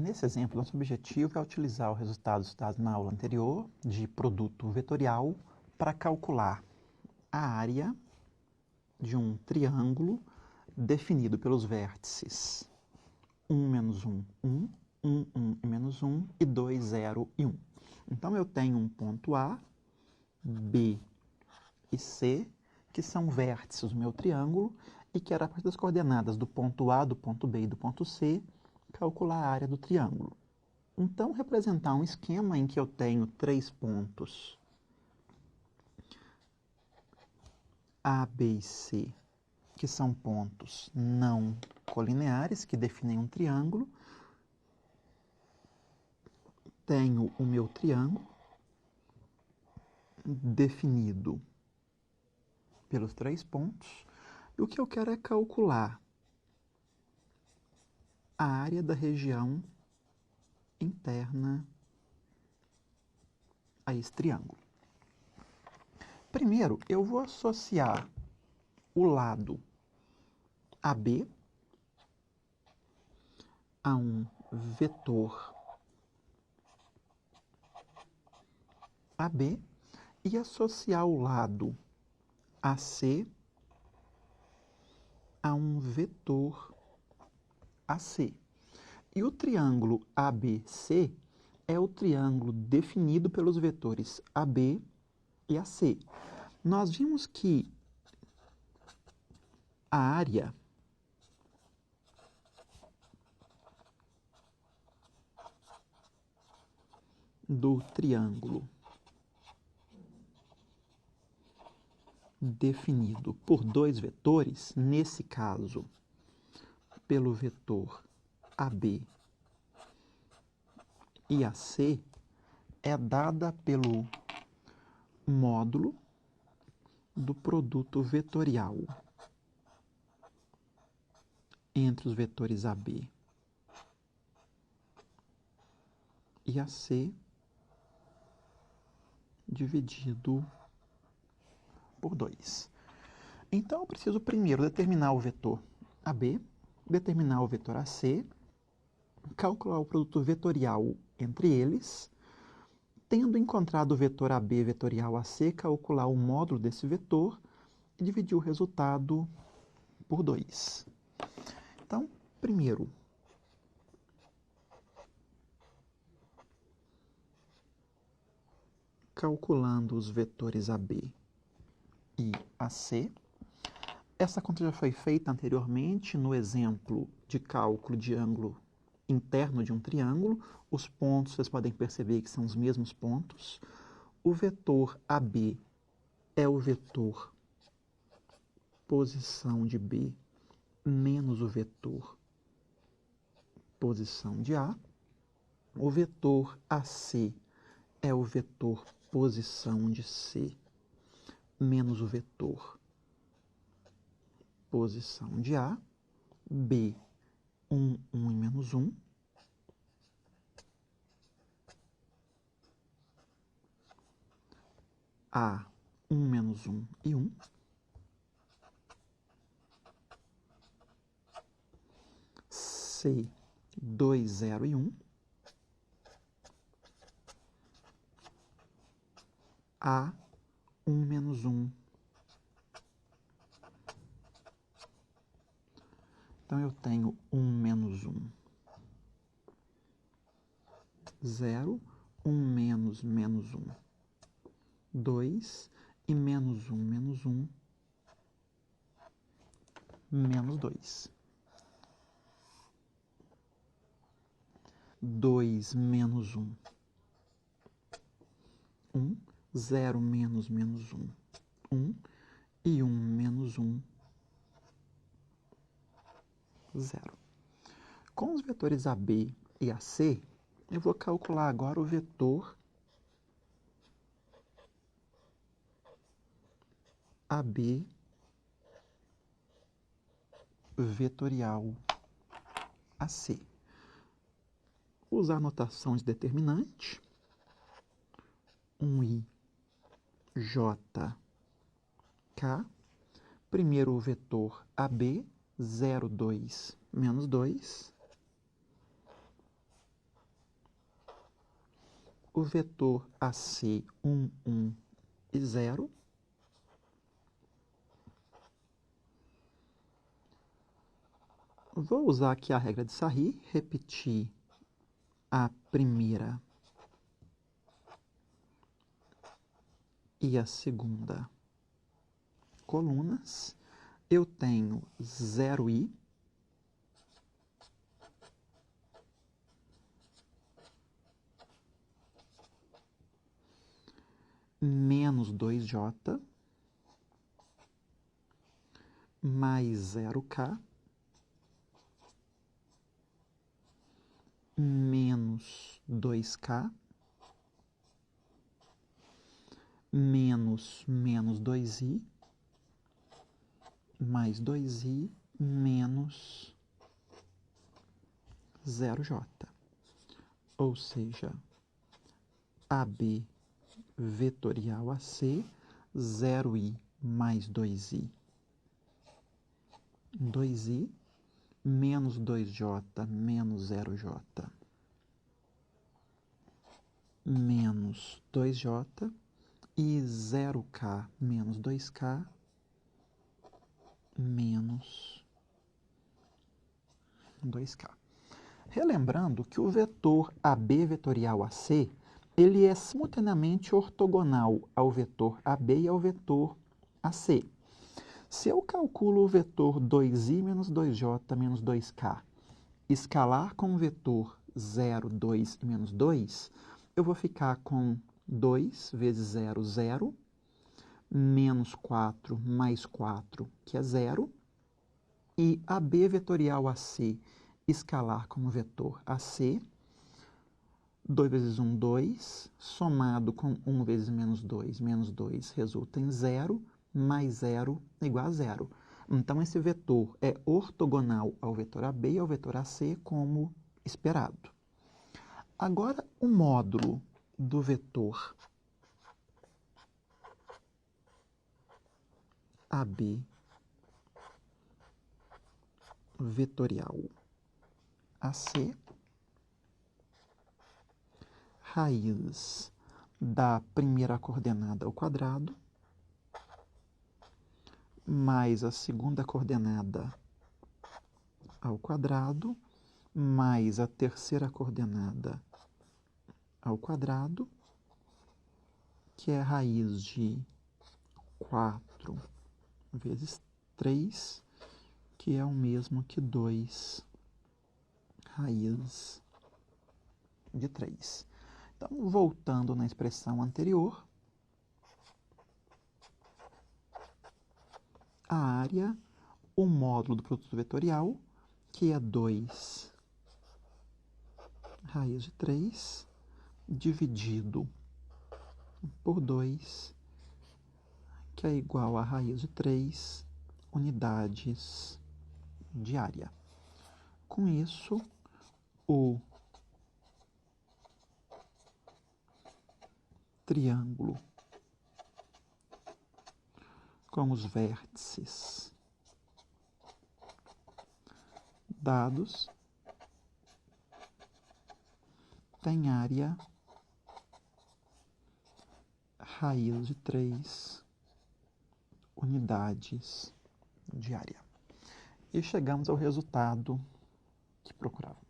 Nesse exemplo, nosso objetivo é utilizar o resultado estudado na aula anterior de produto vetorial para calcular a área de um triângulo definido pelos vértices 1, menos 1, 1, 1, 1 e menos 1 e 2, 0 e 1. Então, eu tenho um ponto A, B e C, que são vértices do meu triângulo e quero, a partir das coordenadas do ponto A, do ponto B e do ponto C, calcular a área do triângulo. Então, representar um esquema em que eu tenho três pontos A, B e C, que são pontos não colineares, que definem um triângulo. Tenho o meu triângulo definido pelos três pontos. E o que eu quero é calcular a área da região interna a esse triângulo. Primeiro, eu vou associar o lado AB a um vetor AB e associar o lado AC a um vetor AC. E o triângulo ABC é o triângulo definido pelos vetores AB e AC. Nós vimos que a área do triângulo definido por dois vetores, nesse caso, pelo vetor AB e AC, é dada pelo módulo do produto vetorial entre os vetores AB e AC dividido por 2. Então, eu preciso primeiro determinar o vetor AB, determinar o vetor AC, calcular o produto vetorial entre eles, tendo encontrado o vetor AB vetorial AC, calcular o módulo desse vetor e dividir o resultado por 2. Então, primeiro, calculando os vetores AB e AC. Essa conta já foi feita anteriormente no exemplo de cálculo de ângulo interno de um triângulo. Os pontos, vocês podem perceber que são os mesmos pontos. O vetor AB é o vetor posição de B menos o vetor posição de A. O vetor AC é o vetor posição de C menos o vetor posição de A. B, 1, 1 e menos 1. A, 1 menos 1 e 1. C, 2, 0 e 1. A, 1 menos 1. Então, eu tenho 1 menos 1, 0, 1 menos menos 1, 2, e menos 1 menos 1, menos 2. 2 menos 1, 1, 0 menos menos 1, 1, e 1 menos 1, 0. Com os vetores AB e AC, eu vou calcular agora o vetor AB vetorial AC. Usar a notação de determinante, 1i j k. Primeiro o vetor AB, 0, 2, menos 2. o vetor AC 1, 1 e 0. Vou usar aqui a regra de Sarri, repetir a primeira e a segunda colunas. Eu tenho 0i menos 2j mais 0k menos 2k menos 2i mais 2i menos 0j. Ou seja, AB vetorial AC, 0i mais 2i, 2i, menos 2j menos 0j, menos 2j, e 0k menos 2k, menos 2k. Relembrando que o vetor AB vetorial AC, ele é simultaneamente ortogonal ao vetor AB e ao vetor AC. Se eu calculo o vetor 2i menos 2j menos 2k, escalar com o vetor 0, 2 e menos 2, eu vou ficar com 2 vezes 0, 0, menos 4 mais 4, que é 0, e AB vetorial AC escalar como vetor AC, 2 vezes 1, 2, somado com 1 vezes menos 2 resulta em 0, mais 0 igual a 0. Então, esse vetor é ortogonal ao vetor AB e ao vetor AC, como esperado. Agora, o módulo do vetor AB vetorial AC, raiz da primeira coordenada ao quadrado, mais a segunda coordenada ao quadrado, mais a terceira coordenada ao quadrado, que é a raiz de 4 vezes 3, que é o mesmo que 2 raiz de 3. Então, voltando na expressão anterior, a área, o módulo do produto vetorial, que é 2 raiz de 3, dividido por 2, que é igual a raiz de 3 unidades de área. Com isso, o triângulo com os vértices dados tem área raiz de 3 unidades de área. E chegamos ao resultado que procurávamos.